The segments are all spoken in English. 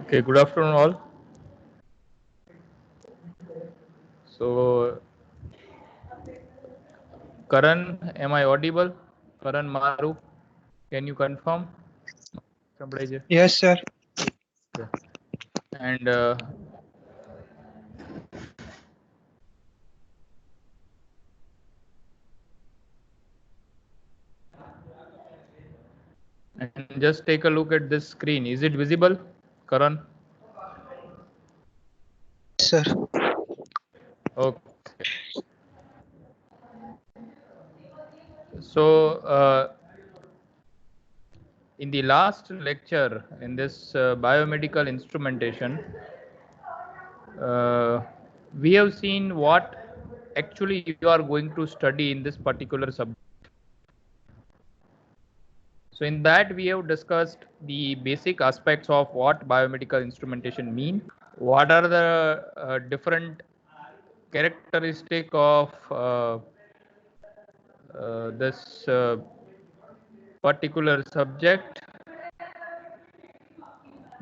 Okay, good afternoon all. So, Karan, am I audible? Karan Maru, can you confirm? Yes, sir. And just take a look at this screen. Is it visible, Karan? Yes, sir. Okay. So, in the last lecture in this biomedical instrumentation, we have seen what actually you are going to study in this particular subject. So in that we have discussed the basic aspects of what biomedical instrumentation mean, what are the different characteristic of this particular subject,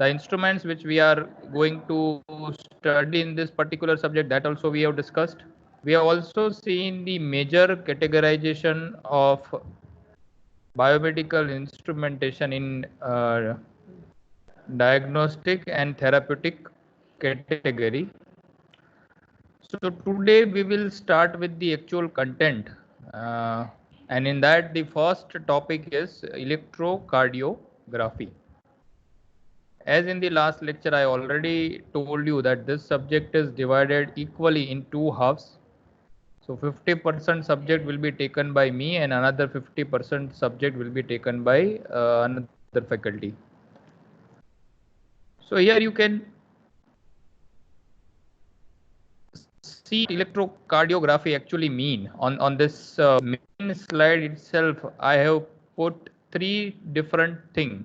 the instruments which we are going to study in this particular subject, that also we have discussed. We have also seen the major categorization of biomedical instrumentation in diagnostic and therapeutic category. So today we will start with the actual content, and in that the first topic is electrocardiography. As in the last lecture I already told you that this subject is divided equally in two halves. So 50% subject will be taken by me and another 50% subject will be taken by another faculty. So here you can see electrocardiography actually mean. On this main slide itself, I have put three different things.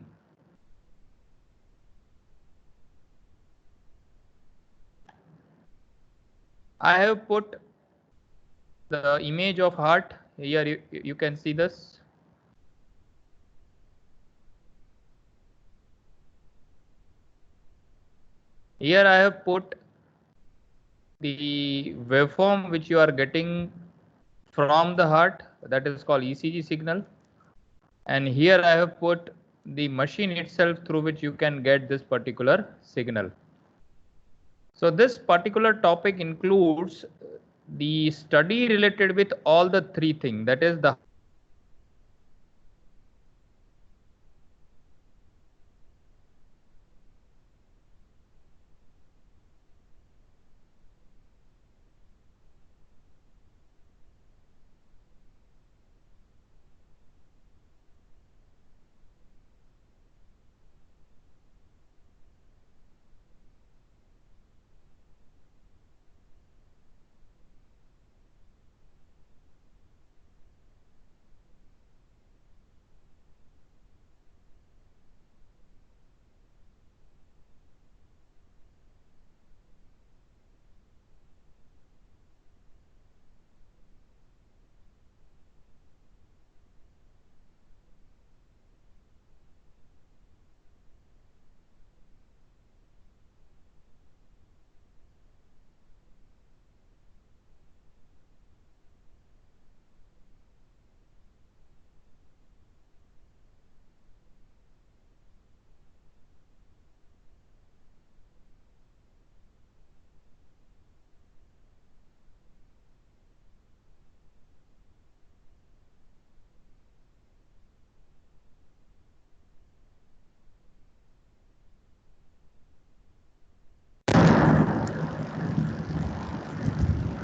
I have put the image of heart. Here you can see this. Here I have put the waveform which you are getting from the heart, that is called ECG signal. And here I have put the machine itself through which you can get this particular signal. So this particular topic includes the study related with all the three things, that is the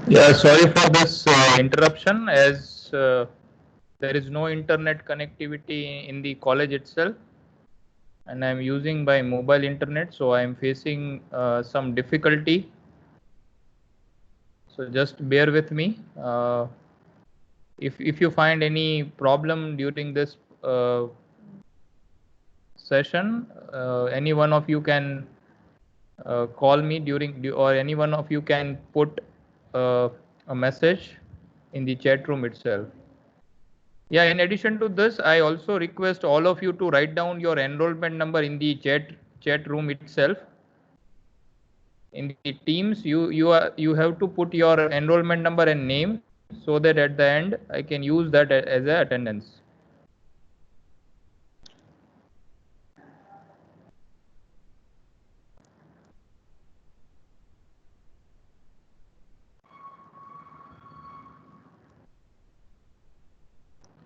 Yeah, sorry for this interruption, as there is no internet connectivity in the college itself, and I'm using my mobile internet, so I'm facing some difficulty. So just bear with me. If you find any problem during this session, any one of you can call me during, or any one of you can put a message in the chat room itself. Yeah, in addition to this, I also request all of you to write down your enrollment number in the chat room itself. In the Teams, you have to put your enrollment number and name so that at the end I can use that as a attendance.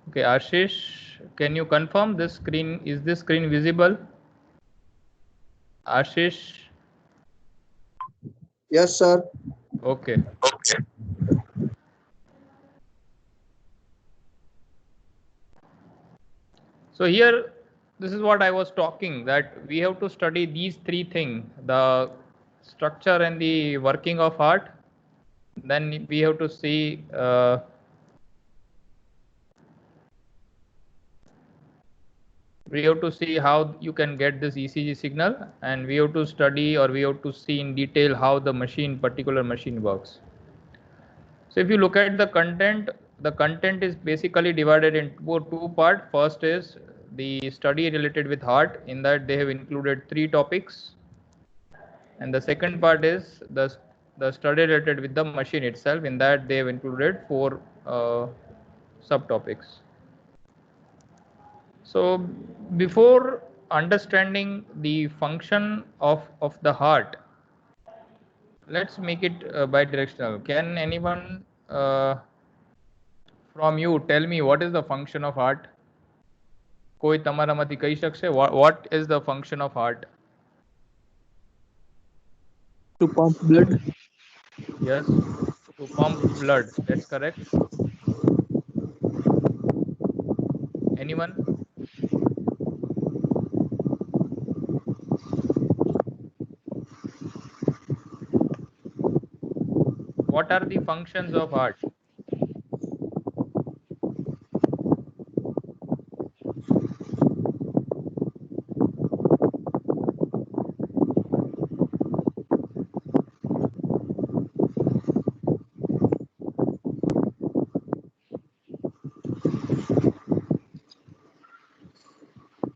Okay, Ashish, can you confirm this screen? Is this screen visible? Ashish? Yes, sir. Okay. So here, this is what I was talking, that we have to study these three things: the structure and the working of heart. Then we have to see how you can get this ECG signal, and we have to study, or we have to see in detail how the particular machine works. So if you look at the content is basically divided into two parts. First is the study related with heart. In that they have included 3 topics, and the second part is the study related with the machine itself. In that they have included 4 subtopics. So before understanding the function of the heart, let's make it bidirectional. Can anyone from you tell me what is the function of heart? કોઈ તમારામાંથી કહી શકશે? What is the function of heart? To pump blood. Yes, to pump blood. That's correct. Anyone? What are the functions of heart?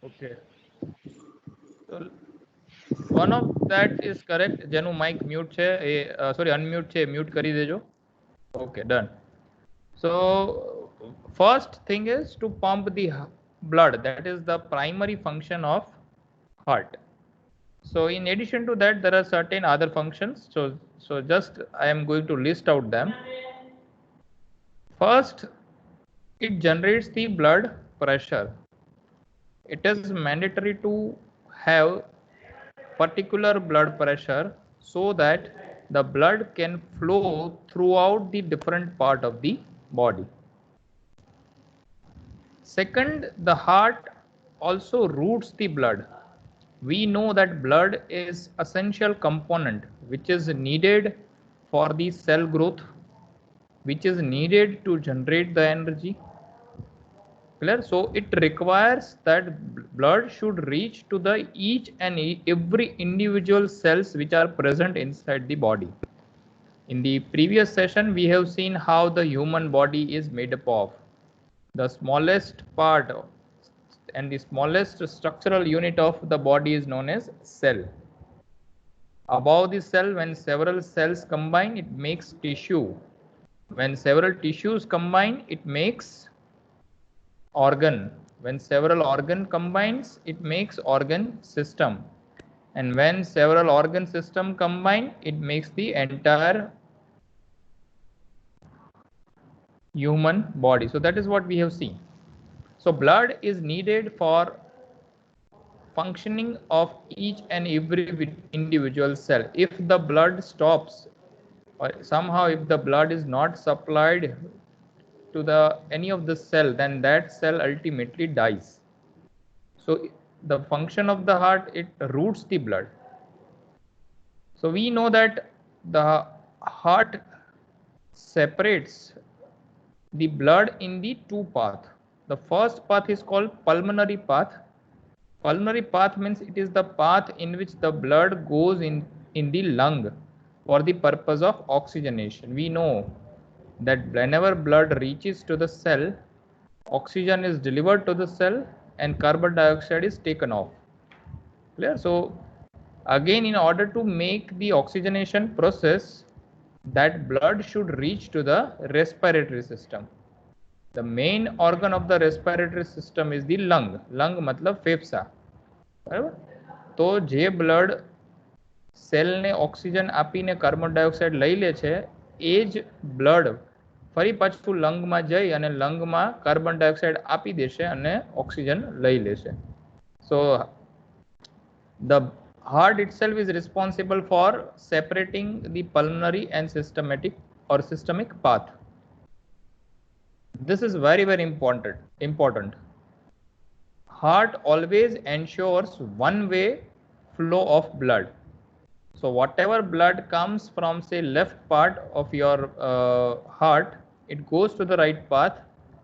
Okay. So one of that is correct. જેનું mic mute છે એ sorry unmute છે mute કરી દેજો. Okay, done. So first thing is to pump the blood. That is the primary function of heart. So in addition to that, there are certain other functions. So just I am going to list out them. First, it generates the blood pressure. It is mandatory to have particular blood pressure so that the blood can flow throughout the different part of the body. Second, the heart also routes the blood. We know that blood is essential component which is needed for the cell growth, which is needed to generate the energy. Clear? So it requires that blood should reach to the each and every individual cells which are present inside the body. In the previous session, we have seen how the human body is made up of. The smallest part and the smallest structural unit of the body is known as cell. Above the cell, when several cells combine, it makes tissue. When several tissues combine, it makes organ. When several organ combines, it makes organ system. And when several organ system combine, it makes the entire human body. So that is what we have seen. So blood is needed for functioning of each and every individual cell. If the blood stops, or somehow if the blood is not supplied to any of the cell, then that cell ultimately dies. So the function of the heart, it routes the blood. So we know that the heart separates the blood in the 2 paths. The first path is called pulmonary path. Pulmonary path means it is the path in which the blood goes in the lung for the purpose of oxygenation. We know that whenever blood reaches to the cell, oxygen is delivered to the cell and carbon dioxide is taken off. Clear? So again, in order to make the oxygenation process, that blood should reach to the respiratory system. The main organ of the respiratory system is the lung. Lung मतलब फेफसा, बराबर? तो જે blood સેલને oxygen આપીને carbon dioxide લઈ લે છે, એ જ બ્લડ ફરી પાછું લંગમાં જઈ અને લંગમાં કાર્બન ડાયોક્સાઇડ આપી દેશે અને ઓક્સિજન લઈ લેશે. So the heart itself is responsible for separating the pulmonary and systemic path. This is very, very important. Heart always ensures one way flow of blood. So whatever blood comes from, say, left part of your heart, it goes to the right path,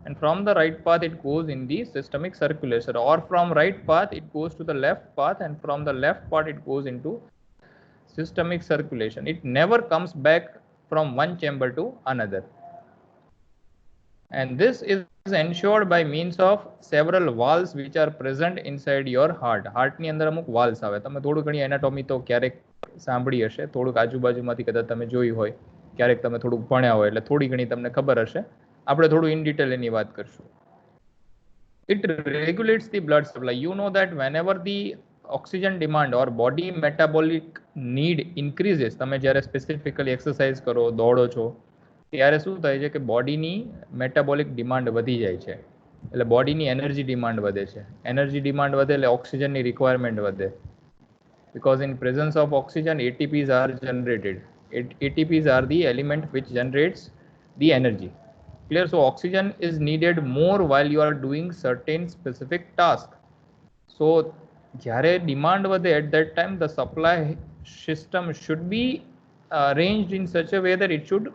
and from the right path it goes in the systemic circulation, or from right path it goes to the left path, and from the left path it goes into systemic circulation. It never comes back from one chamber to another. And this is ensured by means of several valves which are present inside your heart. Heart ની અંદર અમુક valves આવે. તમે થોડું ઘણી anatomy તો ક્યારેક સાંભળી હશે, થોડુંક આજુબાજુમાંથી કદાચ તમે જોયું હોય, ક્યારેક તમે થોડુંક ભણ્યા હોય, એટલે થોડી ઘણી તમને ખબર હશે. આપણે થોડું ઇન ડિટેલ એની વાત કરશું. It regulates the blood supply. You know that whenever the oxygen demand or body metabolic need increases, તમે જ્યારે સ્પેસિફિકલી એક્સરસાઇઝ કરો, દોડો છો, ત્યારે શું થાય છે કે બોડીની મેટાબોલિક ડિમાન્ડ વધી જાય છે, એટલે બોડીની એનર્જી ડિમાન્ડ વધે છે. એનર્જી ડિમાન્ડ વધે એટલે ઓક્સિજનની રિક્વાયરમેન્ટ વધે. Because in presence of oxygen, ATPs are generated. ATPs are the element which generates the energy. Clear? So oxygen is needed more while you are doing certain specific task. So જ્યારે demand વધે, at that time the supply system should be arranged in such a way that it should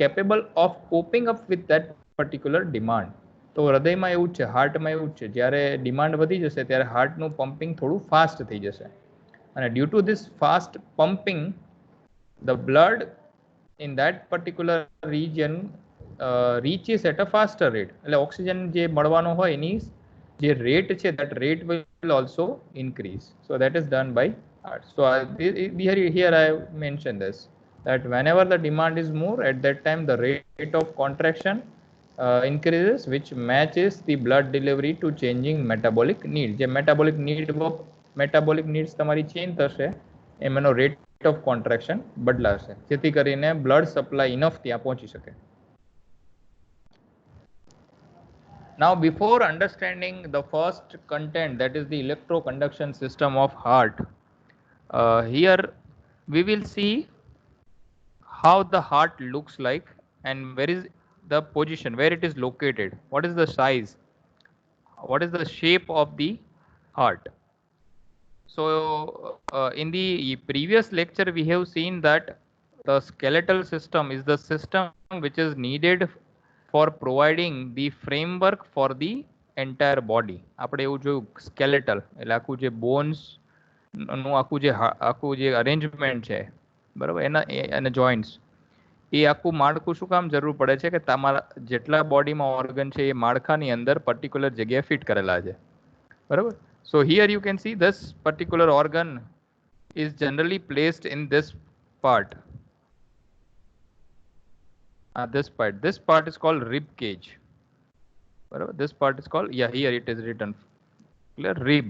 capable of coping up with that particular demand. તો હૃદયમાં એવું જ છે, હાર્ટમાં એવું જ છે. જ્યારે ડિમાન્ડ વધી જશે ત્યારે હાર્ટનું પમ્પિંગ થોડું ફાસ્ટ થઈ જશે, અને due to this fast pumping the blood in that particular region reaches at a faster rate. એટલે ઓક્સિજન જે મળવાનો હોય એની જે રેટ છે, that rate will also increase. So that is done by heart. So here I have mentioned this, that whenever the demand is more, at that time the rate of contraction increases, which matches the blood delivery to changing metabolic need. જે metabolic needs તમારી change થશે, એમનો rate of contraction બદલાશે, જેથી કરીને blood supply enough ત્યાં પહોંચી શકે. Now, before understanding the first content, that is the electroconduction system of heart, here we will see how the heart looks like and where is the position, where it is located, what is the size, what is the shape of the heart. So in the previous lecture we have seen that the skeletal system is the system which is needed for providing the framework for the entire body. આપણે એવું જોયું skeletal એટલે આખું જે bones નું આખું જે arrangement છે, બરાબર, એના joints, એ આખું માળખું શું કામ જરૂર પડે છે કે તમારા જેટલા બોડીમાં ઓર્ગન છે એ માળખાની અંદર પર્ટિક્યુલર જગ્યાએ ફિટ કરેલા છે, બરાબર. So here you can see this particular organ is generally placed in this part. This part is called rib cage. This part is called, yeah, here it is written, clear, rib.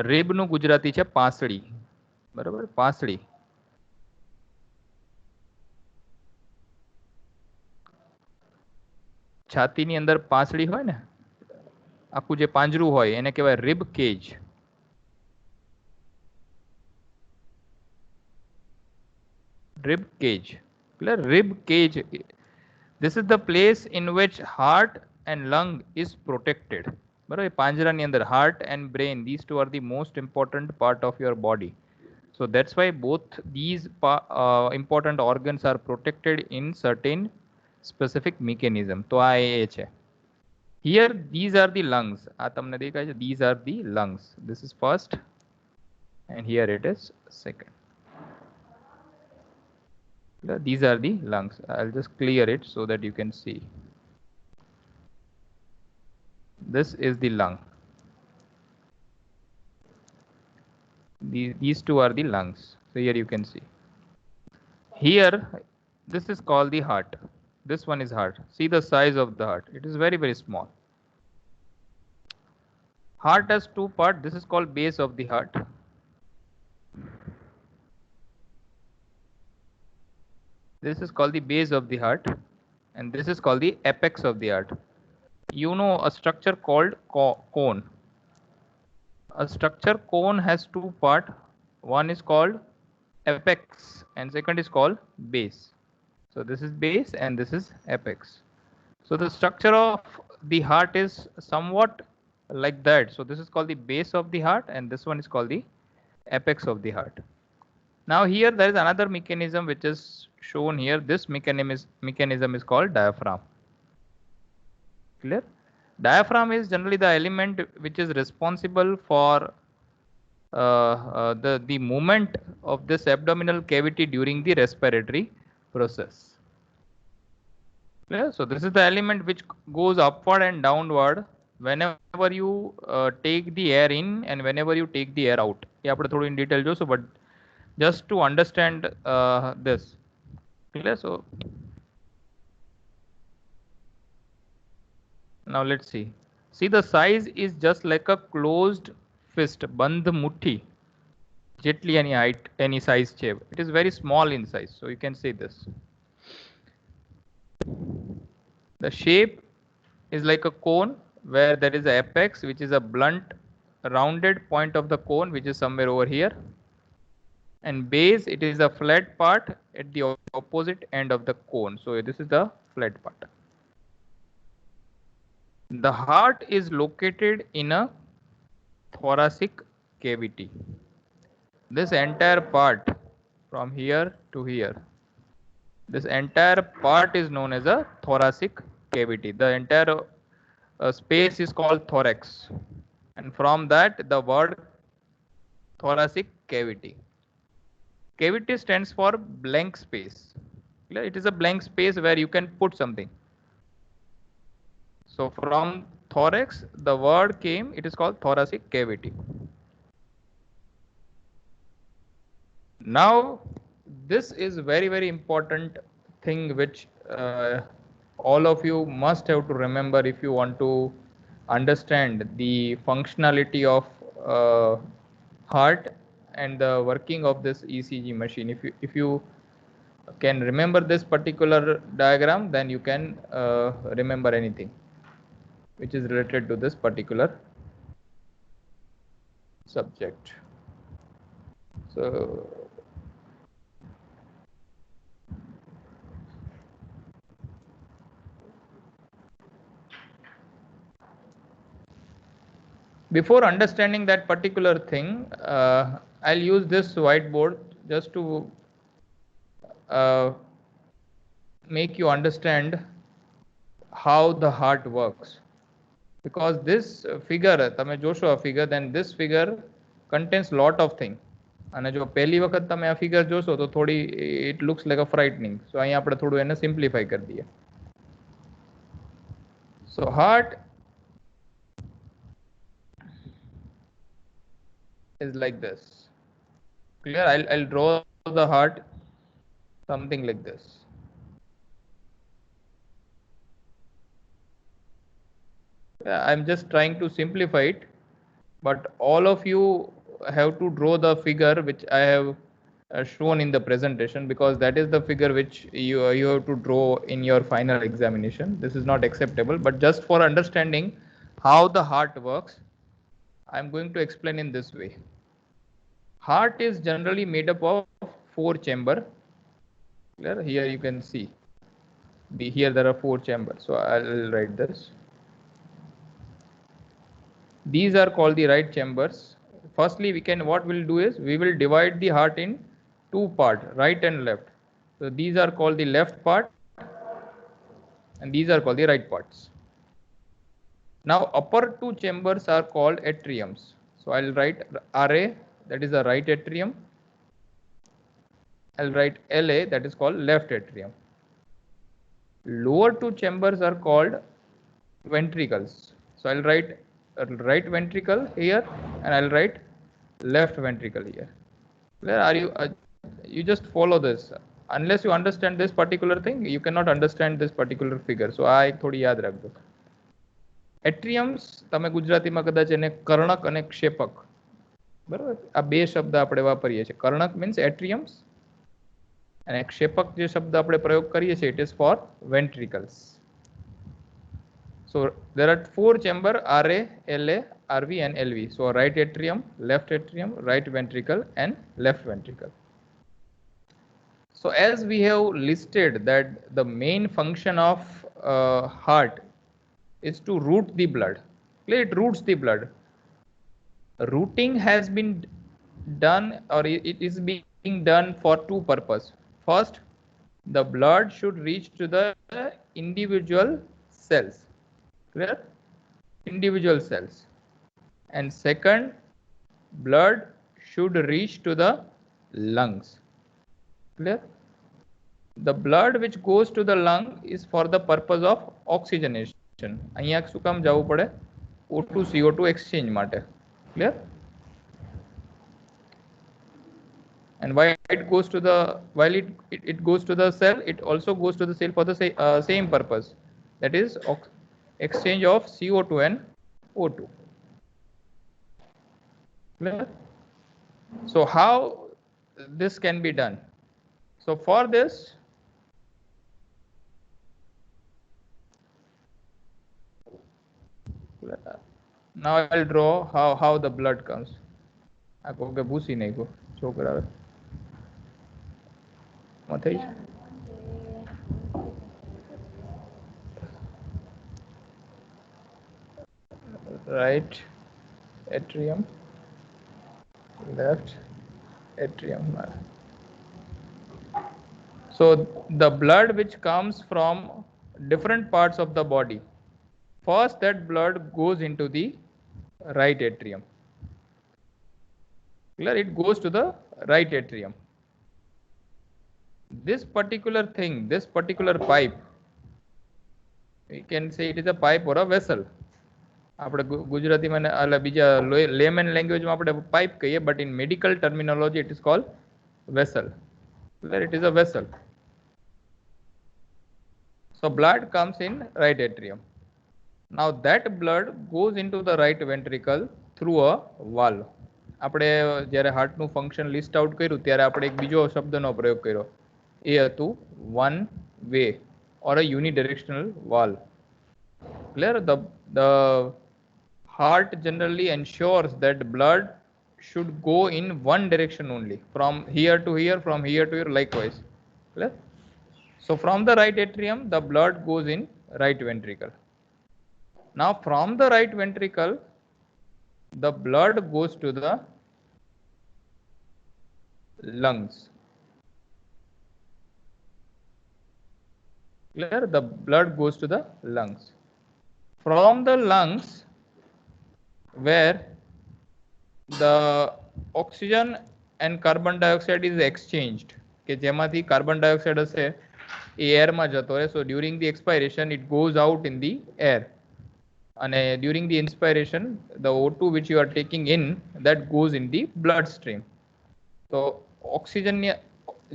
Rib નું ગુજરાતી છે પાંસળી, બરાબર, પાંસળી. છાતીની અંદર પાંસળી હોય ને, આખું જે પાંજરું હોય એને કહેવાય rib cage. Rib cage. Clear? Rib cage. This is the place in which heart and lung is protected. બરાબર, પાંજરાની અંદર heart and brain, these two are the most important part of your body. So that's why both these important organs are protected in certain specific mechanism. તો આ એ છે. Here these are the lungs. આ તમને દેખાય છે, these are the lungs. This is first and here it is second. These are the lungs. I'll just clear it so that you can see. This is the lung. These two are the lungs. So here you can see. Here, this is called the heart. This one is heart. See the size of the heart. It is very, very small. Heart has two parts. This is called base of the heart. This is called the base of the heart. And this is called the apex of the heart. You know a structure called cone. A structure cone has two parts. One is called apex and second is called base. So this is base and this is apex. So the structure of the heart is somewhat like that. So this is called the base of the heart and this one is called the apex of the heart. Now here there is another mechanism which is shown here. This mechanism is called diaphragm. Clear? Diaphragm is generally the element which is responsible for the movement of this abdominal cavity during the respiratory process. Clear? So this is the element which goes upward and downward whenever you take the air in and whenever you take the air out. ये आपने थोड़ी in detail जो, so but just to understand this. Clear? So now let's see. See the size is just like a closed fist, बंद मुट्ठी. Jetly any height, any size shape. It is very small in size. So you can say this. The shape is like a cone where there is an apex, which is a blunt, rounded point of the cone, which is somewhere over here. And base, it is a flat part at the opposite end of the cone. So this is the flat part. The heart is located in a thoracic cavity. This entire part from here to here, this entire part is known as a thoracic cavity. The entire space is called thorax, and from that the word thoracic cavity. Cavity stands for blank space. It is a blank space where you can put something. So from thorax the word came, it is called thoracic cavity. Now this is very, very important thing which all of you must have to remember if you want to understand the functionality of heart and the working of this ECG machine. If you can remember this particular diagram, then you can remember anything which is related to this particular subject. So before understanding that particular thing, I'll use this whiteboard just to make you understand how the heart works. Because this figure, તમે જોશો આ figure, then this figure contains lot of things. અને જો પહેલી વખત તમે આ figure જોશો તો થોડી it looks like a frightening. So અહીં આપણે થોડું એને simplify કરી દઈએ. So heart is like this. Clear? I'll draw the heart something like this. I'm just trying to simplify it, but all of you have to draw the figure which I have shown in the presentation, because that is the figure which you have to draw in your final examination. This is not acceptable, but just for understanding how the heart works, I'm going to explain in this way. Heart is generally made up of 4 chambers. Here you can see. Here there are 4 chambers. So I'll write this. These are called the right chambers. Firstly, what we'll do is we will divide the heart in 2 parts, right and left. So these are called the left part and these are called the right parts. Now upper 2 chambers are called atriums. So I'll write RA, that is the right atrium. I'll write LA, that is called left atrium. Lower 2 chambers are called ventricles. So I'll write right ventricle here and I'll write left ventricle here. Where are you? You just follow this. Unless you understand this particular thing, you cannot understand this particular figure. So આ એક થોડી યાદ રાખજો. એટ્રિયમ્સ તમે ગુજરાતીમાં કદાચ એને કર્ણક અને ક્ષેપક, બરાબર, આ બે શબ્દ આપણે વાપરીએ છીએ. કર્ણક મીન્સ એટ્રિયમ્સ અને ક્ષેપક જે શબ્દ આપણે પ્રયોગ કરીએ છીએ, it is for ventricles. So there are 4 chambers, RA, LA, RV and LV. So right atrium, right ventricle and left ventricle. So as we have listed that the main function of heart is to root the blood. It roots the blood. Routing has been done, or it is being done for 2 purposes. First, the blood should reach to the individual cells. Clear? Individual cells. And second, blood should reach to the lungs. Clear? The blood which goes to the lung is for the purpose of oxygenation. અહીંયા શું કામ જવું પડે? O2 CO2 exchange માટે. Clear? And while it goes to the it goes to the cell, it also goes to the cell for the same purpose, that is exchange of CO2 and O2. Clear? So how this can be done? So for this, now I'll draw how the blood comes. આ કોકે ભૂસી નાખ્યો છોકરા. મથેશ right atrium, left atrium. So the blood which comes from different parts of the body, first that blood goes into the right atrium. Clear? It goes to the right atrium. This particular thing, this particular pipe, we can say it is a pipe or a vessel. આપણે ગુજરાતીમાં બીજા lemon લેંગ્વેજમાં આપણે pipe કહીએ, but in medical terminology it is called vessel. Where it is a vessel. So blood comes in right atrium. Now that blood goes into the right ventricle through a valve. આપણે જ્યારે હાર્ટનું function list out કર્યું ત્યારે આપણે એક બીજો શબ્દનો પ્રયોગ કર્યો, એ હતું one way or a unidirectional valve. Clear? The heart generally ensures that blood should go in one direction only, from here to here, from here to here, likewise. Clear? So from the right atrium, the blood goes in right ventricle. Now from the right ventricle, the blood goes to the lungs. Clear? The blood goes to the lungs. From the lungs, where the oxygen and carbon dioxide is exchanged, કે જેમાંથી carbon dioxide હશે એ એરમાં જતો રહે. So during the expiration it goes out in the air, and during the inspiration the O2 which you are taking in, that goes in the bloodstream. So oxygen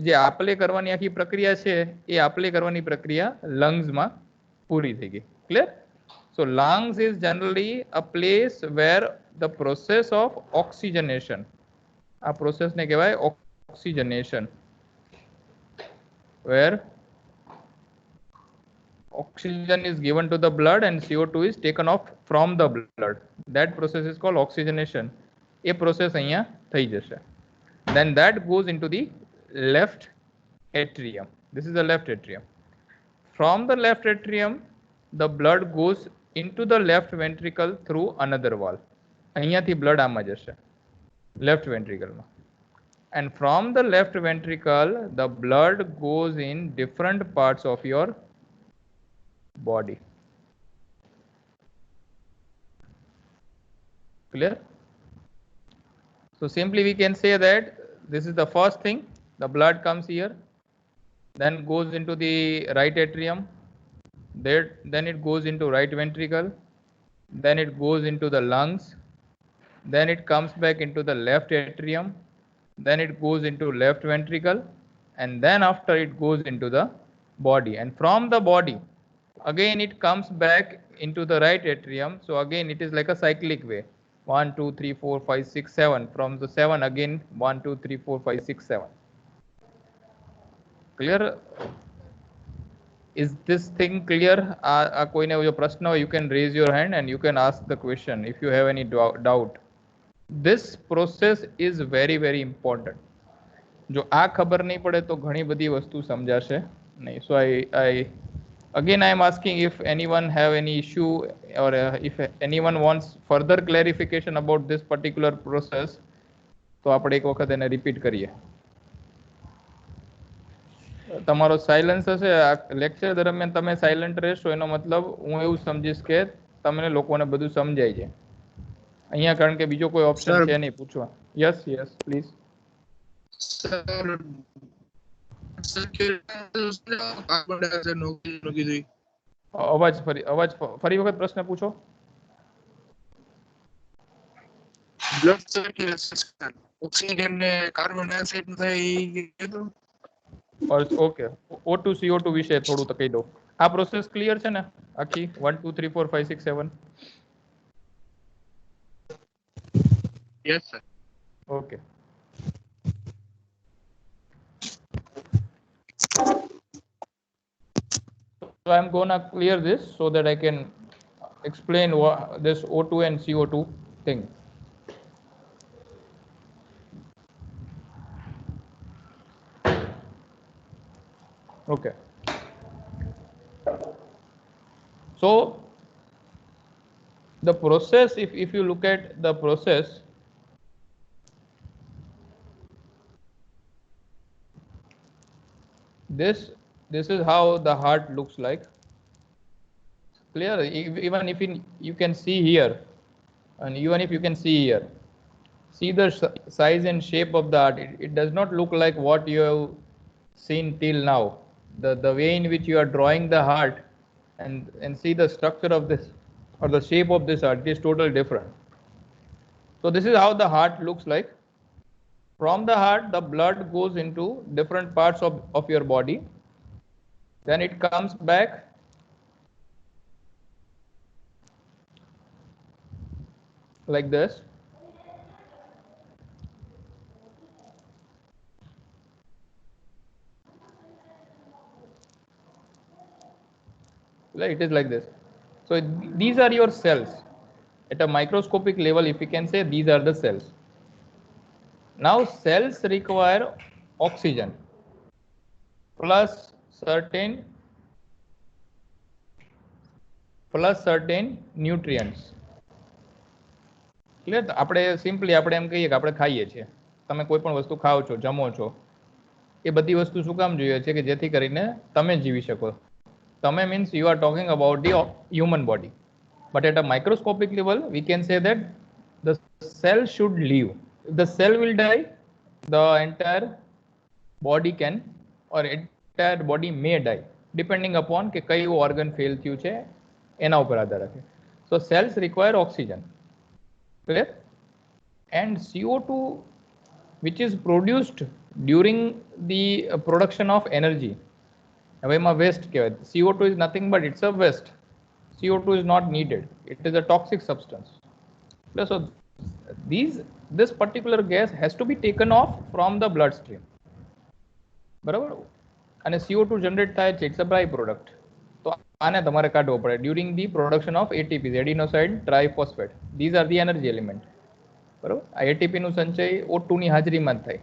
જે આપલે કરવાની આખી પ્રક્રિયા છે એ આપલે કરવાની પ્રક્રિયા લંગ્સમાં પૂરી થઈ ગઈ. Clear? So lungs is generally a place where the process of oxygenation, આ process ને કહેવાય oxygenation, where oxygen is given to the blood and CO2 is taken off from the blood. That process is called oxygenation. A process અહીંયા થઈ જશે. Then that goes into the left atrium. This is the left atrium. From the left atrium, the blood goes into the left ventricle through another valve. અહીંયાથી blood આમાં જશે left ventricle માં. And from the left ventricle, the blood goes in different parts of your body. Clear? So simply we can say that this is the first thing. The blood comes here, then goes into the right atrium, then it goes into right ventricle, then it goes into the lungs, then it comes back into the left atrium, then it goes into left ventricle, and then after it goes into the body, and from the body again it comes back into the right atrium. So again it is like a cyclic way, 1 2 3 4 5 6 7, from the 7 again 1 2 3 4 5 6 7. Clear? Is this thing clear? कोई ने जो प्रश्न हो, you can raise your hand and you can ask the question if you have any doubt. This process is very very important. જો આ ખબર નહીં પડે તો ઘણી બધી વસ્તુ સમજાશે નહીં. So I am asking if anyone have any issue, or if anyone wants further clarification about this particular process, તો આપણે એક વખત એને રિપીટ કરીએ. તમારો સાયલન્સ હશે આ લેક્ચર દરમિયાન, તમે સાયલન્ટ રહેશો એનો મતલબ હું એવું સમજીશ કે તમને લોકોને બધું સમજાય છે અહીંયા, કારણ કે બીજો કોઈ ઓપ્શન છે નહીં પૂછવા. Yes yes please. અવાજ ફરી વખત પ્રશ્ન પૂછો. બ્લડ સર્ક્યુલેશન ઓક્સિજન ને કાર્બન ડાયોક્સાઇડ નું થાય એ કીધું. ઓકે, O2 CO2 વિશે થોડું તો કહી દો. આ પ્રોસેસ ક્લિયર છે ને આખી 1 2 3 4 5 6 7? Yes sir. Okay. So I'm gonna clear this so that I can explain what this O2 and CO2 thing. Okay. So the process, if you look at the process, this is how the heart looks like. Clear? Even if you can see here, and even if you can see here, see the size and shape of the heart. It does not look like what you have seen till now. The way in which you are drawing the heart and see the structure of this or the shape of this heart is totally different. So this is how the heart looks like. From the heart, the blood goes into different parts of your body. Then it comes back like this. It is like this. So these are your cells. At a microscopic level, if you can say, these are the cells. Now cells require oxygen plus certain nutrients. Clear? આપણે simply આપણે એમ કહીએ કે આપણે ખાઈએ છીએ, તમે કોઈ પણ વસ્તુ ખાઓ છો, જમો છો, એ બધી વસ્તુ શું કામ જોઈએ છે કે જેથી કરીને તમે જીવી શકો. તમે means you are talking about the human body, but at a microscopic level we can say that the cell should live. If the cell will die, the entire body can, or entire body may die, depending upon કે કયું organ fail થયું છે એના ઉપર આધાર રાખે. So cells require oxygen. Clear? And CO2, which is produced during the production of energy. હવે એમાં waste કહેવાય. CO2 is nothing but it's a waste. CO2 is not needed. It is a toxic substance. So this particular gas has to be taken off from the bloodstream. બરાબર? અને CO2 generate થાય છે, it's a byproduct. તો આને તમારે કાઢવો પડે during the production of ATPs, adenosine triphosphate. These are the energy element. બરાબર? આ ATP નું સંચય O2 ની હાજરીમાં જ થાય.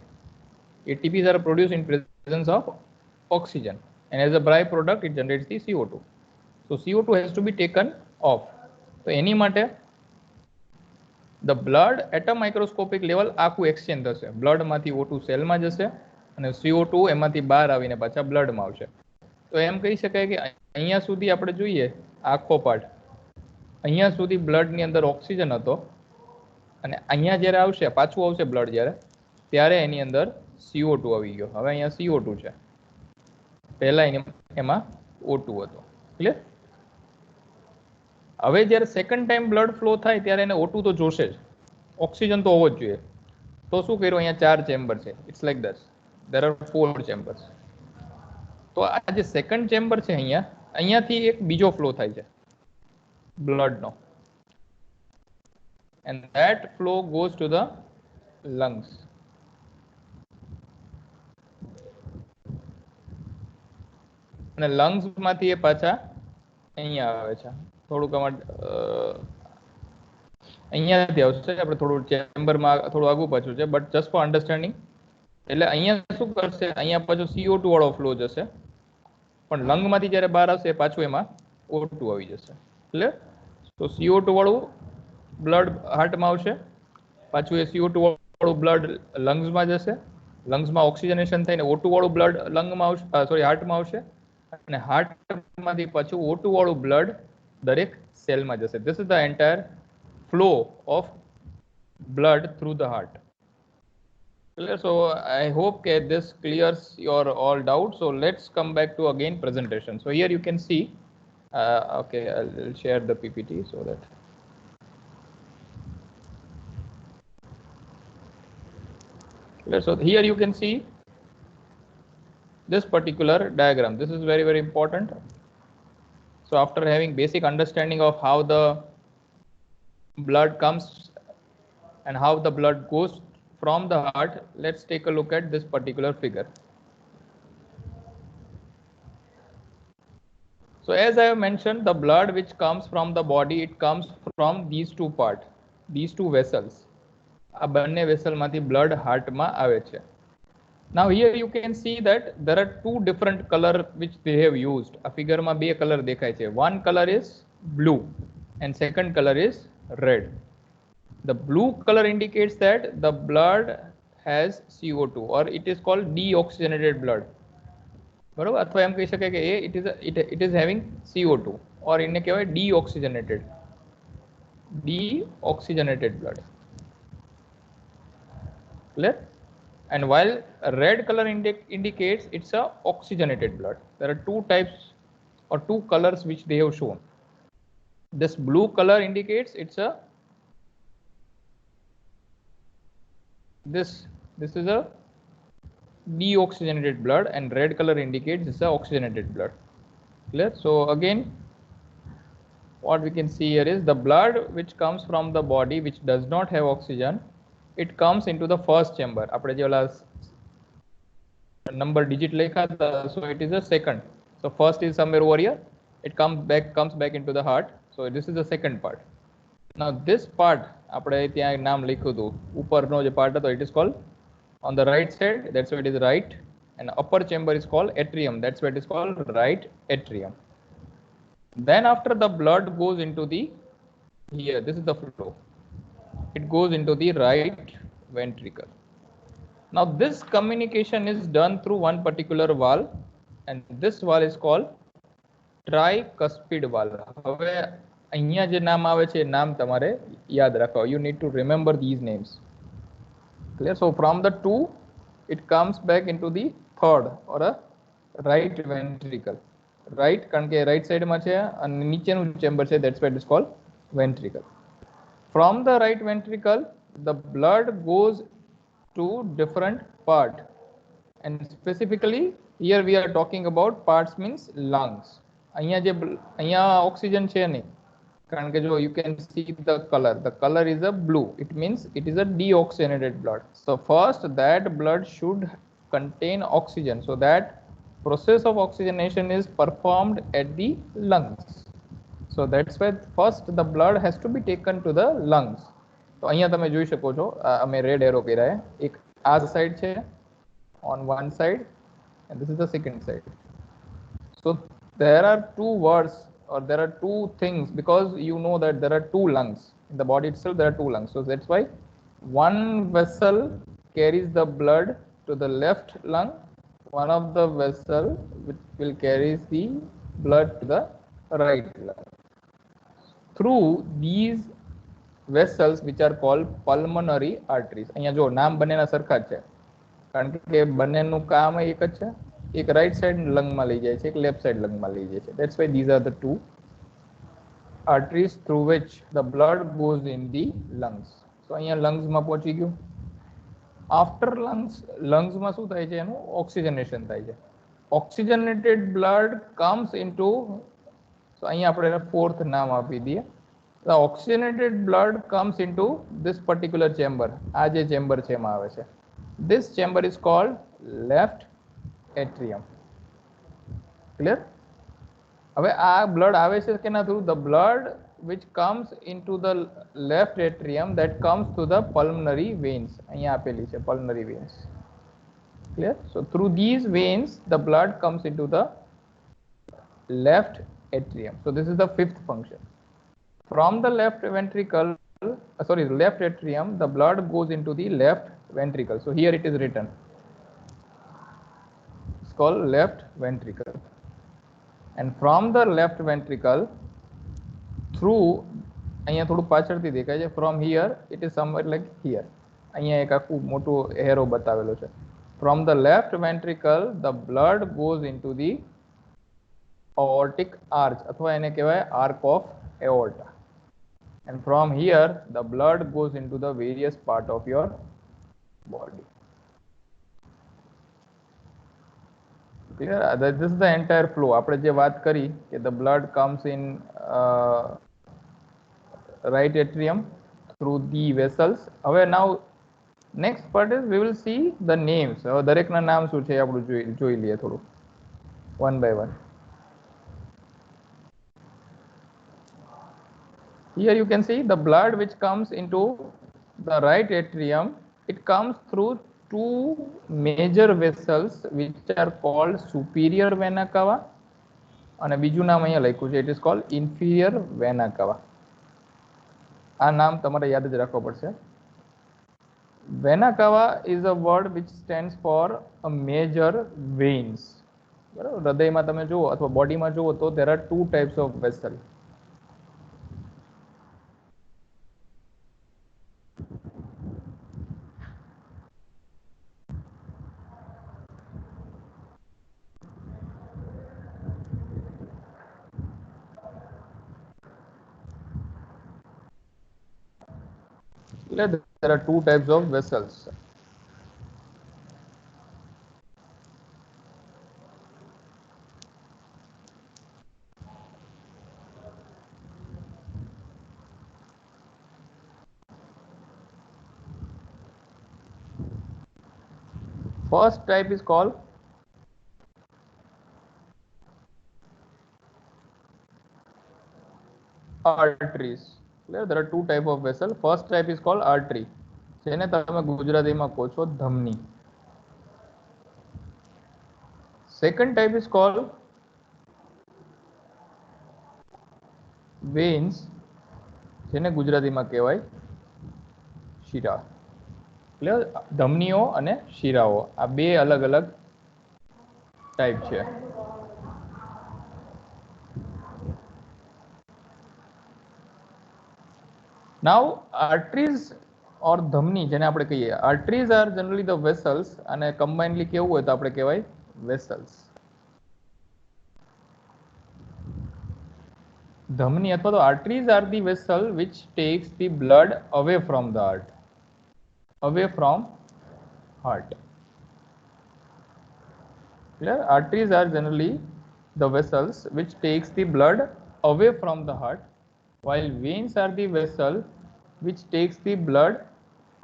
ATPs are produced in presence of oxygen, and as a byproduct it generates the CO2. So CO2 has to be taken off. તો એની માટે the blood at a microscopic level આખું exchange થશે. blood માંથી O2 સેલમાં જશે અને CO2 એમાંથી બહાર આવીને પાછા બ્લડમાં આવશે. તો એમ કહી શકાય કે અહીંયા સુધી આપણે જોઈએ આખો પાર્ટ, અહીંયા સુધી બ્લડની અંદર ઓક્સિજન હતો, અને અહીંયા જ્યારે આવશે, પાછું આવશે બ્લડ જ્યારે, ત્યારે એની અંદર CO2 આવી ગયો. હવે અહીંયા CO2 છે, પહેલા એમાં O2 હતો. ક્લિયર? હવે જ્યારે સેકન્ડ ટાઈમ બ્લડ ફ્લો થાય ત્યારે એને O2 તો જોશે જ, ઓક્સિજન તો હોવો જ જોઈએ. તો શું કર્યું, અહીંયા 4 ચેમ્બર છે. It's like that, there are 4 chambers. તો આ જે સેકન્ડ ચેમ્બર છે અહીંયાથી એક બીજો ફ્લો થાય છે બ્લડનો, and that flow goes to the lungs. અને લંગ્સ માંથી એ પાછા અહીંયા આવે છે. થોડુંક અહીંયાથી આવશે, આપણે થોડું ચેમ્બરમાં થોડું આગું પાછું છે, બટ જસ્ટ ફોર અન્ડરસ્ટેન્ડિંગ. એટલે અહીંયા શું કરશે, અહીંયા પાછું CO2 વાળો ફ્લો જશે, પણ લંગમાંથી જ્યારે બહાર આવશે પાછું એમાં O2 આવી જશે. એટલે તો CO2 વાળું બ્લડ હાર્ટમાં આવશે, પાછું એ CO2 વાળું બ્લડ લંગ્સમાં જશે, લંગ્સમાં ઓક્સિજનેશન થઈને O2 વાળું બ્લડ લંગમાં આવશે, સોરી હાર્ટમાં આવશે, અને હાર્ટમાંથી પાછું O2 વાળું બ્લડ દરેક સેલમાં જશે. This is the entire flow of blood through the heart. So I hope that this clears your all doubts. So let's come back to again presentation. So here you can see, okay, I'll share the PPT so that. So here you can see this particular diagram. This is very, very important. So after having basic understanding of how the blood comes and how the blood goes from the heart, let's take a look at this particular figure. So as I have mentioned, the blood which comes from the body, it comes from these two parts, these two vessels. આ બંને vessel માંથી blood heart માં આવે છે. Now here you can see that there are two different color which they have used. આ figure માં બે colour દેખાય છે. One color is blue and second color is red. The blue color indicates that the blood has CO2 or it is called deoxygenated blood. બરોબર, અથવા એમ કહી શકાય કે it is having CO2 or એને કહેવાય deoxygenated blood. Clear? And while red color indicates it's a oxygenated blood. There are two types or two colors which they have shown. This blue color indicates it's a this is a deoxygenated blood, and red color indicates it's a oxygenated blood. Clear? So again, what we can see here is the blood which comes from the body which does not have oxygen, it comes into the first chamber. આપણે જે ઓલા number digit લેખા હતા, so it is the second. So first is somewhere over here, it comes back into the heart. So this is the second part. Now this part આપણે ત્યાં નામ લખ્યું હતું, ઉપરનો જે part હતો, it is called on the right side, that's why it is right, and upper chamber is called atrium, that's why it is called right atrium. Then after the blood goes into the, here this is the flow, it goes into the right ventricle. Now this communication is done through one particular valve, and this valve is called tricuspid valve. હવે અહીંયા જે નામ આવે છે નામ તમારે યાદ રાખો. You need to remember these names. Clear? So from the two, it comes back into the third or a right ventricle. Right, કારણ કે right side માં છે અને નીચેનું chamber છે, that's why it is called ventricle. From the right ventricle, the blood goes to different part, and specifically here we are talking about parts means lungs. અહીંયા oxygen છે નહીં, કારણ કે જો you can see the color is a blue, it means it is a deoxygenated blood. So first that blood should contain oxygen, so that process of oxygenation is performed at the lungs. So that's why first the blood has to be taken to the lungs. તો અહીંયા તમે જોઈ શકો છો, અમે red arrow કર્યા છે, એક આ સાઈડ છે on one side and this is the second side. So there are two words or there are two things, because you know that there are two lungs in the body itself, there are two lungs. So that's why one vessel carries the blood to the left lung, one of the vessel will carry the blood to the right lung. Through these vessels which are called pulmonary arteries. અહીંયા જો નામ બંનેના સરખા જ છે, કારણ કે બંનેનું કામ એક જ છે. એક રાઈટ સાઈડ લંગમાં લઈ જાય છે, એક લેફ્ટ સાઈડ લંગમાં લઈ જાય છે. That's why these are the two arteries through which the blood goes in the lungs. So અહીંયા lungs માં પહોંચી ગયું. After lungs માં શું થાય છે? એનું ઓક્સિજનેશન થાય છે. Oxygenated blood comes into, so અહીંયા આપણે એને fourth નામ આપી દઈએ. The oxygenated blood comes into this particular chamber. આ જે chamber છે એમાં આવે છે. This chamber is called left atrium. Clear? હવે આ blood આવે છે કેના through? The blood which comes into the left atrium that comes to the pulmonary veins. અહીંયા આપેલી છે pulmonary veins. Clear? So through these veins the blood comes into the left atrium. So this is the fifth function. From the left ventricle, left atrium, the blood goes into the left ventricle. So here it is written. It's called left ventricle. And from the left ventricle, through, અહીંયા થોડું પાછળથી દેખાય છે, from here it is somewhere like here. અહીંયા એક આખું મોટું arrow બતાવેલો છે. From the left ventricle, the blood goes into the aortic arch, અથવા એને કહેવાય arc of aorta. And from here the blood goes into the various part of your body. Clear? This is the entire flow. આપણે જે વાત કરી કે the blood comes in right atrium through the vessels. હવે now next part is we will see the names. હવે દરેકના નામ શું છે આપણું જોઈ લઈએ થોડું one by one. Here you can see the blood which comes into the right atrium. It comes through two major vessels which are called superior vena cava અને બીજું નામ અહીંયા લખ્યું છે, it is called inferior vena cava. આ નામ તમારે યાદ જ રાખવું પડશે. Vena cava is a word which stands for a major veins. બરાબર? હૃદયમાં તમે જુઓ અથવા બોડીમાં જુઓ તો there are two types of vessel. There are two types of vessels. First type is called arteries. There are two type of vessel. First type is called artery. જેને તમે ગુજરાતીમાં કહો છો ધમની. Second type is called veins, જેને ગુજરાતીમાં કહેવાય શિરા. એટલે ધમનીઓ અને શિરાઓ આ બે અલગ અલગ ટાઈપ છે. Now arteries or ધમની જેને આપણે કહીએ, arteries are generally the vessels અને combinedly કેવું હોય તો આપણે કહેવાય vessels. ધમની અથવા તો arteries are the vessel which takes the blood away from the heart. Away from heart. Clear? Arteries are generally the vessels which takes the blood away from the heart, while veins are the vessel which takes the blood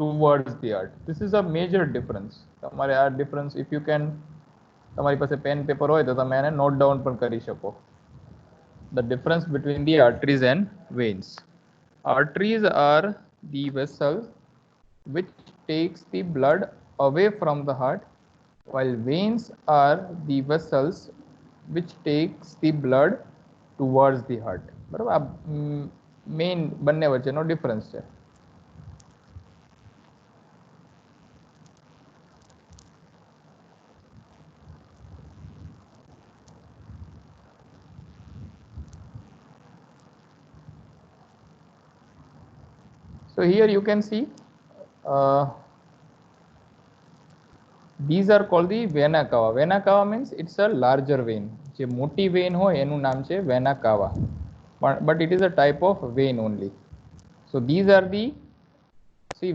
towards the heart. This is a major difference. તમારે આ difference if you can, તમારી પાસે pen paper હોય તો તમે એને note down પણ કરી શકો. The difference between the arteries and veins. Arteries are the vessels which takes the blood away from the heart, while veins are the vessels which takes the blood towards the heart. બરાબર? આ main બંને વચ્ચેનો difference છે. So here you can see these are called the vena cava. Vena cava means it's a larger vein. જે મોટી van હોય એનું નામ છે વેના કાવા. but it is a type of vein only. So these are the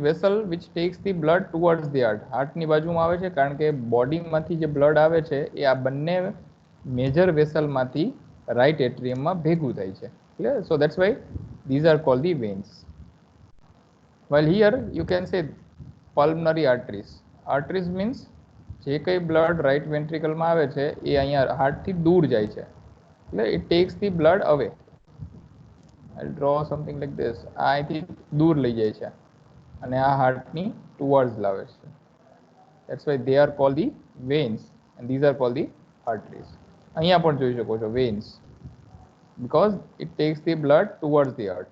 vessel which takes the blood towards the heart. Heart ની બાજુમાં આવે છે કારણ કે બોડીમાંથી જે બ્લડ આવે છે એ આ બંને મેજર વેસલમાંથી રાઈટ એટ્રિયમમાં ભેગું થાય છે. Clear? So that's why these are called the veins. While here you can say pulmonary arteries. Arteries means જે કંઈ બ્લડ રાઈટ વેન્ટ્રિકલમાં આવે છે એ અહીંયા હાર્ટથી દૂર જાય છે. એટલે it takes the blood away. I'll draw something like this. આ અહીંથી દૂર લઈ જાય છે અને આ હાર્ટની ટુવર્ડ્સ લાવે છે. That's why they are called the veins and these are called the arteries. અહીંયા પણ જોઈ શકો છો veins because it takes the blood towards the heart.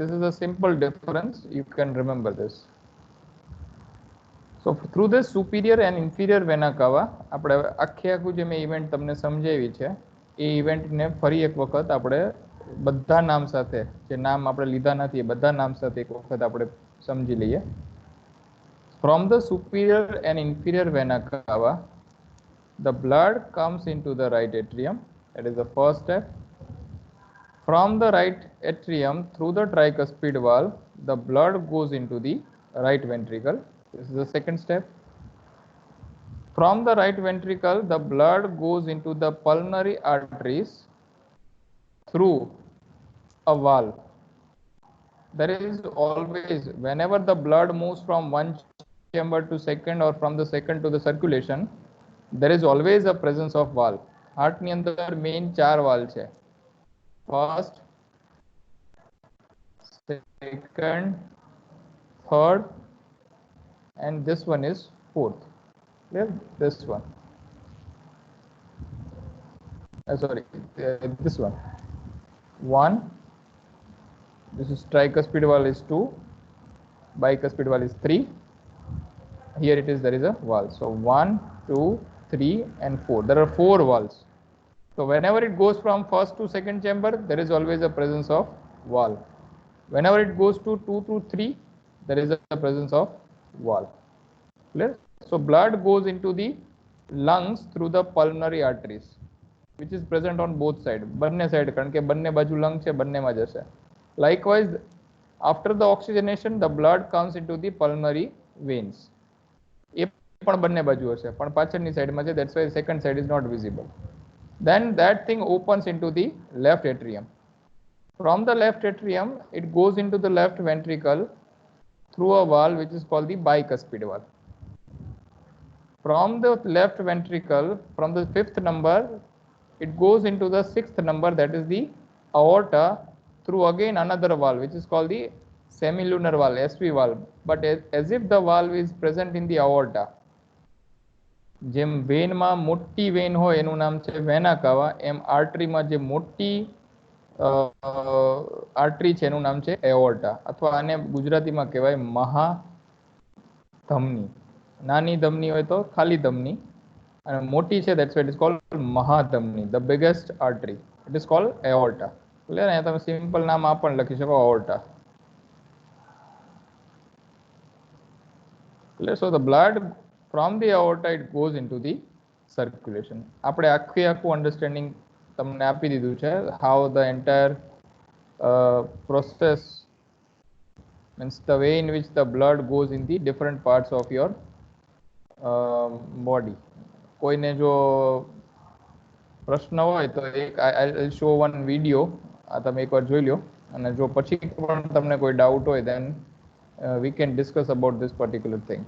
This is a simple difference. You can remember this. So through this superior and inferior vena cava આપણે આખે આખું જે મેં ઇવેન્ટ તમને સમજાવી છે એ ઇવેન્ટને ફરી એક વખત આપણે બધા નામ સાથે જે નામ આપણે લીધા નથી એ બધા નામ સાથે એક વખત આપણે સમજી લઈએ. From the superior and inferior vena cava, the blood comes into the right atrium. That is the first step. From the right atrium through the tricuspid valve, the blood goes into the right ventricle. This is the second step. From the right ventricle, the blood goes into the pulmonary arteries through a valve. There is always, whenever the blood moves from one chamber to second or from the second to the circulation, there is always a presence of valve. Heart ની અંદર main 4 valve છે. First, second, third, and this one is fourth. Clear? This one. This one. 1. This is tricuspid valve is 2. Bicuspid valve is 3. Here it is, there is a valve. So 1, 2, 3 and 4. There are 4 valves. So whenever it goes from first to second chamber, there is always a presence of valve. Whenever it goes to 2 to 3, there is a presence of valve. Clear? So blood goes into the lungs through the pulmonary arteries, which is present on both sides. બંને side કારણ કે બંને બાજુ lung છે બંનેમાં જશે. Likewise, after the oxygenation, the blood comes into the pulmonary veins. એ પણ બંને બાજુ હશે પણ પાછળની સાઈડમાં છે. That's why the second side is not visible. Then that thing opens into the left atrium. From the left atrium, it goes into the left ventricle through a valve which is called the bicuspid valve. From the left ventricle, from the 5th number, it goes into the 6th number, that is the aorta, through again another valve which is called the semilunar valve, SV valve, but as if the valve is present in the aorta. જેમ વેનમાં મોટી van હોય એનું નામ છે વેના કાવા, એમ આર્ટરીમાં જે મોટી artery છે એનું નામ છે એઓર્ટા, અથવા આને ગુજરાતીમાં કહેવાય મહાધમની. નાની ધમની હોય તો ખાલી ધમની અને મોટી છે that's why it is called મહાધમની. The biggest artery, it is called aorta. Clear? અહીંયા તમે સિમ્પલ નામ આ પણ લખી શકો aorta. Clear? So the blood from the aorta it goes into the circulation. આપણે આખું અંડરસ્ટેન્ડિંગ તમને આપી દીધું છે how the entire process means the way in which the blood goes in the different parts of your body. કોઈને જો પ્રશ્ન હોય તો એક I'll show one video, આ તમે એકવાર જોઈ લો અને જો પછી પણ તમને કોઈ ડાઉટ હોય then we can discuss about this particular thing.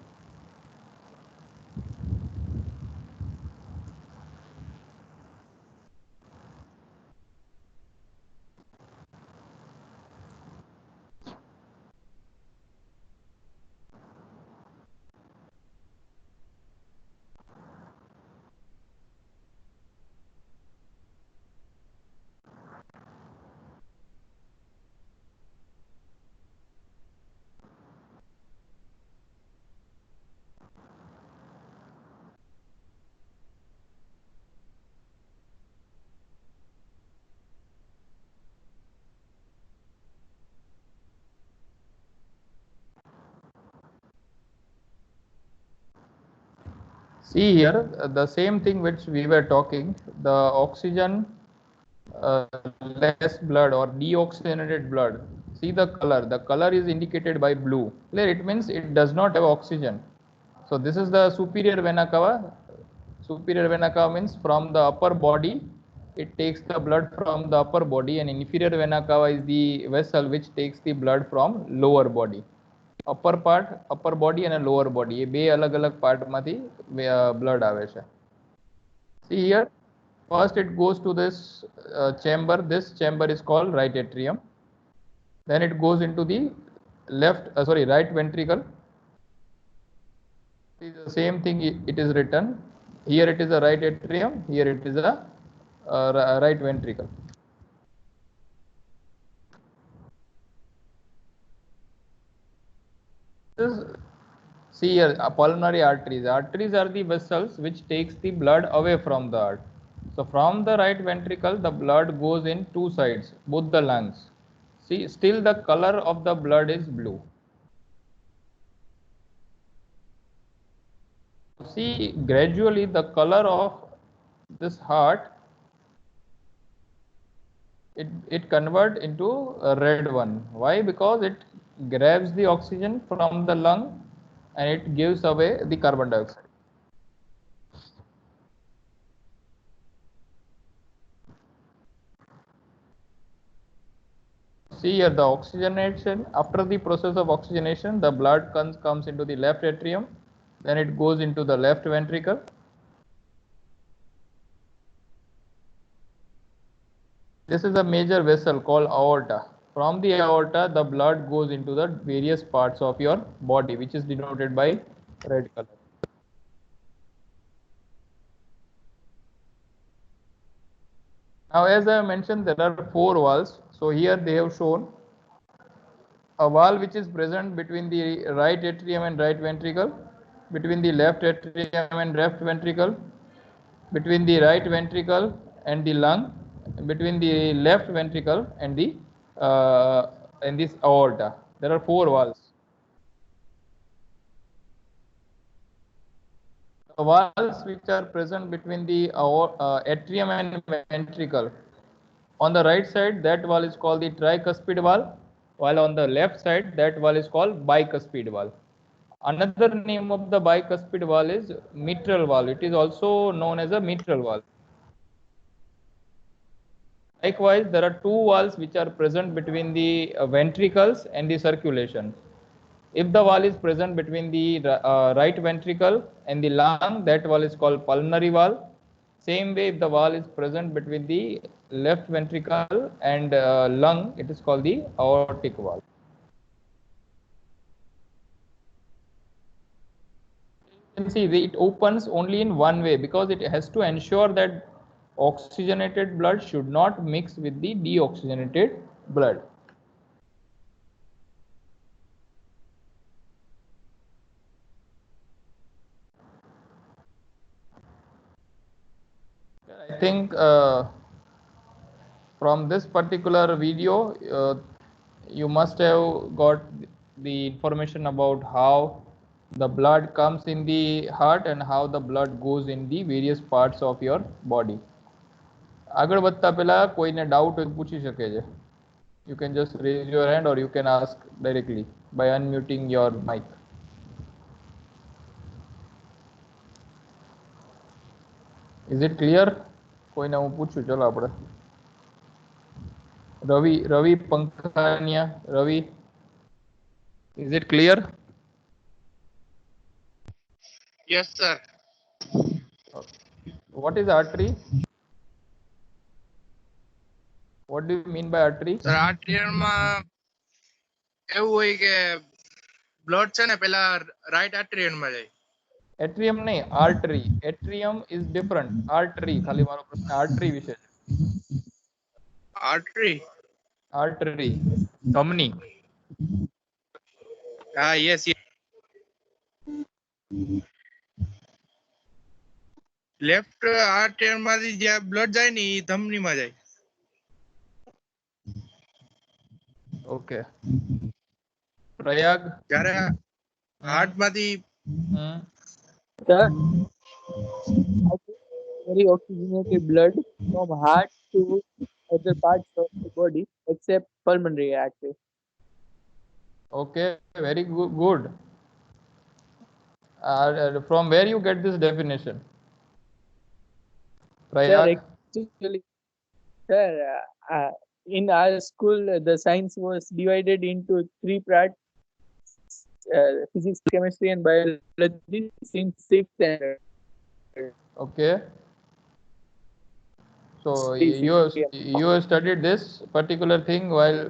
See here, the same thing which we were talking, the oxygen less blood or deoxygenated blood, see the color. The color is indicated by blue. It means it does not have oxygen. So this is the superior vena cava. Superior vena cava means from the upper body, it takes the blood from the upper body, and inferior vena cava is the vessel which takes the blood from lower body. Upper part, upper body and a lower body. ये બે अलग-अलग part માંથી blood આવે છે. See here, first it goes to this chamber. This chamber is called right atrium. Then it goes into the right ventricle. See, the same thing it is written. Here it is a right atrium. Here it is a right ventricle. See here, pulmonary arteries. Arteries are the vessels which takes the blood away from the heart. So from the right ventricle, the blood goes in two sides, both the lungs. See, still the color of the blood is blue. See, gradually the color of this heart, it convert into a red one. Why? Because it grabs the oxygen from the lung and it gives away the carbon dioxide. See here, the oxygenation, after the process of oxygenation, the blood comes into the left atrium, then it goes into the left ventricle. This is a major vessel called aorta. From the aorta, the blood goes into the various parts of your body, which is denoted by red color. Now, as I mentioned, there are four valves. So here they have shown a valve which is present between the right atrium and right ventricle, between the left atrium and left ventricle, between the right ventricle and the lung, between the left ventricle and this aorta. There are four valves. The valves which are present between the atrium and ventricle. On the right side, that valve is called the tricuspid valve, while on the left side, that valve is called bicuspid valve. Another name of the bicuspid valve is mitral valve. It is also known as a mitral valve. Likewise, there are two valves which are present between the ventricles and the circulation. If the valve is present between the right ventricle and the lung, that valve is called pulmonary valve. Same way, if the valve is present between the left ventricle and lung, it is called the aortic valve. You can see it opens only in one way because it has to ensure that oxygenated blood should not mix with the deoxygenated blood. I think from this particular video, you must have got the information about how the blood comes in the heart and how the blood goes in the various parts of your body. આગળ વધતા પહેલા કોઈને doubt હોય પૂછી શકે છે. You can just raise your hand or you can ask directly by unmuting your mic. Is it clear? કોઈને હું પૂછું ચલો આપણે. Ravi Pankhania. Ravi, is it clear? Yes, sir. What is artery? What do you mean by artery? Sir, atrium એવું હોય કે blood છે ને પેલા રાઈટ આર્ટરીયન માં જાય. Atrium નહીં, artery. Atrium is different. Artery, ખાલી મારો પ્રશ્ન artery વિશે છે. Artery. ધમની. હા, yes. લેફ્ટ આર્ટરીયન માંથી જે બ્લડ જાય ને ઈ ધમની માં જાય. ઓકે. પ્રયાગ. જ્યારે હાર્ટ માંથી very oxygenated blood from heart to other parts of the body except pulmonary artery. Okay, very good. From where you get this definition? Sir, actually, sir, in our school, the science was divided into three parts: physics, chemistry, and biology since 6th standard. Okay. So you studied this particular thing while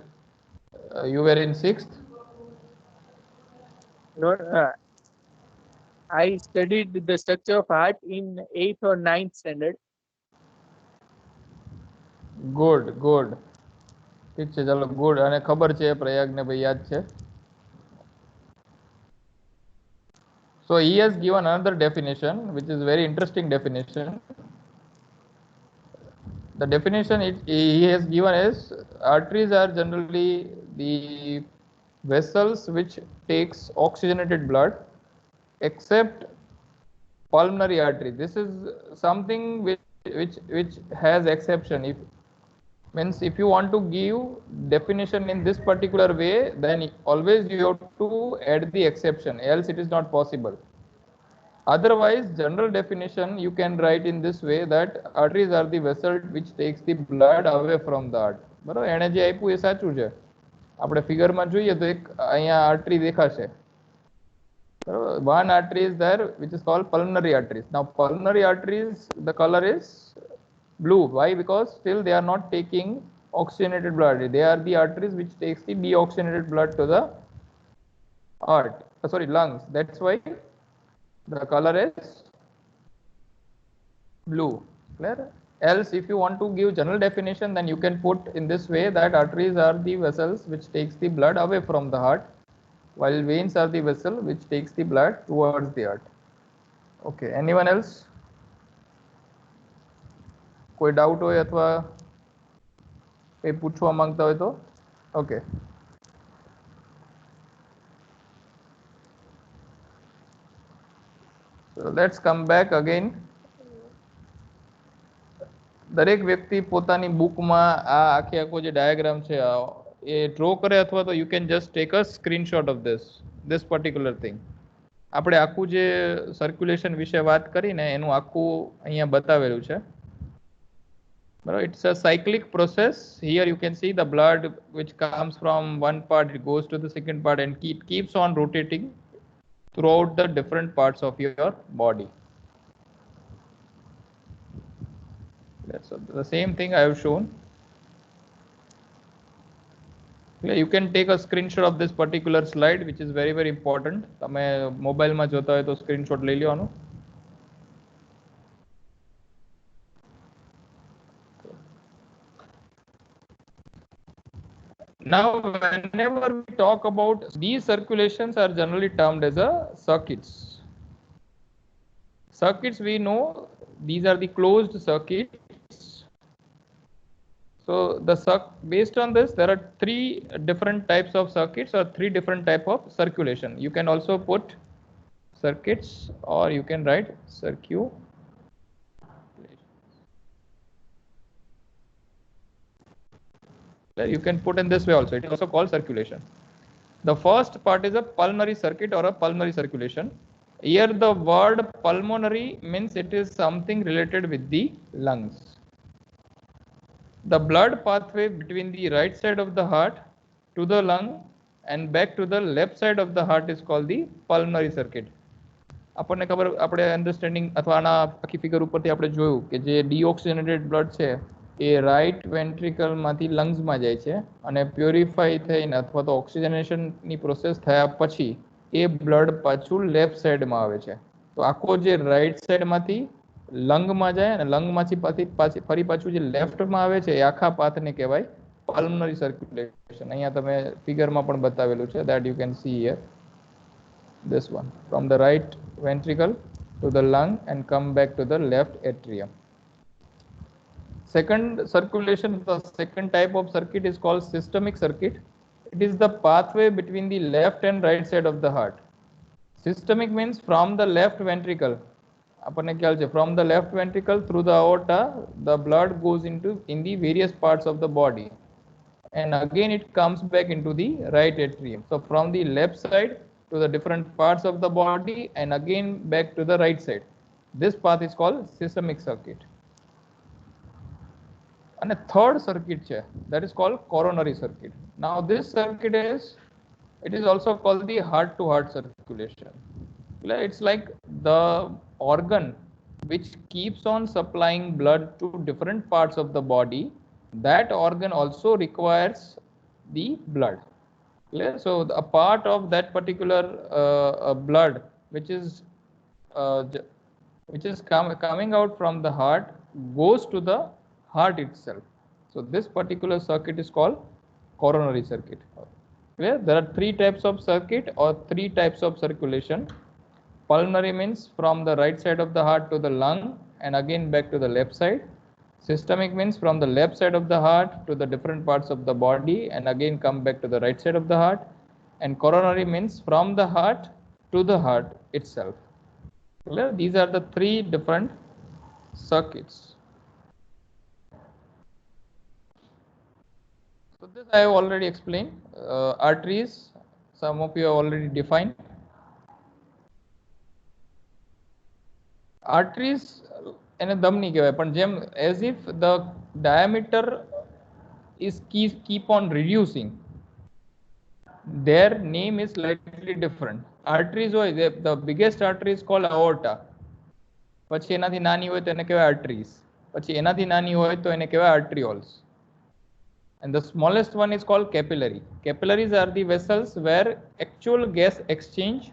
you were in 6th? No, I studied the structure of heart in 8th or 9th standard. Good, good. ઠીક છે ચાલો good અને ખબર છે પ્રયાગને ભાઈ યાદ છે. So he has given another definition which is very interesting definition. The definition he has given is arteries are generally the vessels which takes oxygenated blood except pulmonary artery. This is something which has exception. If you want to give definition in this particular way, then always you have to add the exception, else it is not possible. Otherwise, general definition you can write in this way that arteries are the vessel which takes the blood away from the heart. બરાબર, એને જે આપ્યું એ સાચું છે. આપણે ફિગરમાં જોઈએ તો એક અહીંયા આર્ટરી દેખાશે. One artery is there which is called pulmonary arteries. Now pulmonary arteries, the color is blue. Why? Because still they are not taking oxygenated blood. They are the arteries which takes the deoxygenated blood to the heart. Lungs. That's why the color is blue. Clear? Else, if you want to give general definition, then you can put in this way that arteries are the vessels which takes the blood away from the heart, while veins are the vessel which takes the blood towards the heart. Okay. Anyone else? કોઈ doubt હોય અથવા કંઈ પૂછવા માંગતા હોય તો? Okay. So let's come back again. દરેક વ્યક્તિ પોતાની બુકમાં આ આખે આખો જે ડાયાગ્રામ છે એ ડ્રો કરે અથવા તો you can just take a screenshot of this particular thing. આપણે આખું જે સર્ક્યુલેશન વિશે વાત કરીને એનું આખું અહીંયા બતાવેલું છે. It's a cyclic process. Here you can see the blood which comes from one part, it goes to the second part, and it keeps on rotating throughout the different parts of your body. That's the same thing I have shown. You can take a screenshot of this particular slide, which is very very important. તમે મોબાઈલમાં જોતા હોય તો screenshot લઈ લેવાનું. Now, whenever we talk about these circulations are generally termed as circuits. Circuits, we know these are the closed circuits. So based on this, there are three different types of circuits or three different type of circulation. You can also put circuits or you can write circulation. You can put in this way also. It is also called circulation. The first part is a pulmonary circuit or a pulmonary circulation. Here the word pulmonary means it is something related with the lungs. The blood pathway between the right side of the heart to the lung and back to the left side of the heart is called the pulmonary circuit. આપણને ખબર, આપણે understanding અથવા આના આખી figure ઉપરથી આપણે જોયું કે જે ડીઓક્સિજનેટેડ બ્લડ છે એ રાઈટ વેન્ટ્રિકલમાંથી લંગ્સમાં જાય છે અને પ્યોરિફાઈ થઈને અથવા તો ઓક્સિજનેશનની પ્રોસેસ થયા પછી એ બ્લડ પાછું લેફ્ટ સાઈડમાં આવે છે. તો આખો જે રાઈટ સાઈડમાંથી લંગમાં જાય અને લંગમાંથી ફરી પાછું જે લેફ્ટમાં આવે છે એ આખા પાથને કહેવાય પલ્મનરી સર્ક્યુલેશન. અહીંયા તમે ફિગરમાં પણ બતાવેલું છે, that you can see here, this one, from the right ventricle to the lung and come back to the left atrium. Second circulation, the second type of circuit is called systemic circuit. It is the pathway between the left and right side of the heart. Systemic means from the left ventricle આપણને ખ્યાલ છે from the left ventricle through the aorta the blood goes in the various parts of the body and again it comes back into the right atrium. So from the left side to the different parts of the body and again back to the right side. This path is called systemic circuit. And a third circuit છે, that is called coronary circuit. Now this circuit it is also called the heart to heart circulation. It's like the organ which keeps on supplying blood to different parts of the body. That organ also requires the blood. So a part of that particular blood which is coming out from the heart goes to the heart itself. So this particular circuit is called coronary circuit. Clear? There are three types of circuit or three types of circulation. Pulmonary means from the right side of the heart to the lung and again back to the left side. Systemic means from the left side of the heart to the different parts of the body and again come back to the right side of the heart. And coronary means from the heart to the heart itself. Clear? These are the three different circuits. So this I have already explained. Arteries, some of you have already defined. Arteries એને દમ નહીં કહેવાય, પણ જેમ as if the diameter is keep on reducing, their name is slightly different. Arteries હોય, the biggest artery is called aorta. પછી એનાથી નાની હોય તો એને કહેવાય arteries. પછી એનાથી નાની હોય તો એને કહેવાય arterioles. And the smallest one is called capillary. Capillaries are the vessels where actual gas exchange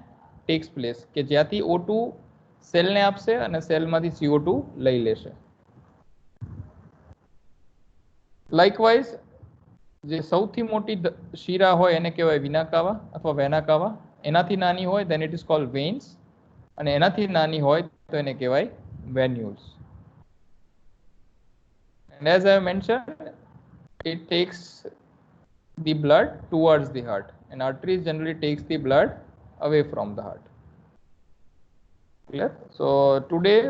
takes place. કે જ્યાંથી O2 સેલને આપશે અને સેલમાંથી CO2 લઈ લેશે. Likewise, જે સૌથી મોટી શીરા હોય એને કહેવાય વિના કાવા અથવા વેના કાવા. એનાથી નાની હોય then it is called veins અને એનાથી નાની હોય તો એને કહેવાય venules. And as I have mentioned, it takes the blood towards the heart, and arteries generally takes the blood away from the heart. Clear? So today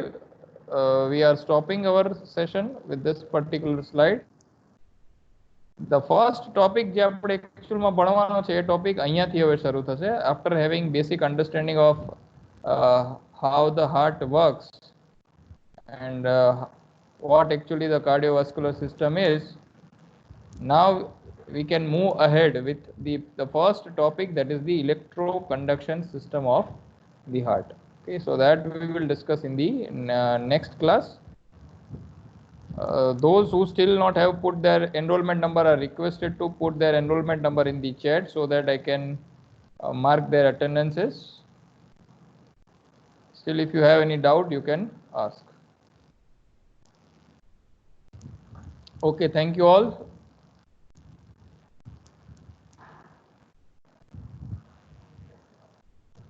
we are stopping our session with this particular slide. The first topic જે આપણે actualમાં ભણવાનો છે એ topic અહીંયાથી હવે શરૂ થશે. After having basic understanding of how the heart works and what actually the cardiovascular system is, now we can move ahead with the first topic, that is the electroconduction system of the heart. Okay, so that we will discuss in the next class. Those who still not have put their enrollment number are requested to put their enrollment number in the chat so that I can mark their attendances. Still, if you have any doubt, you can ask. Okay, thank you all.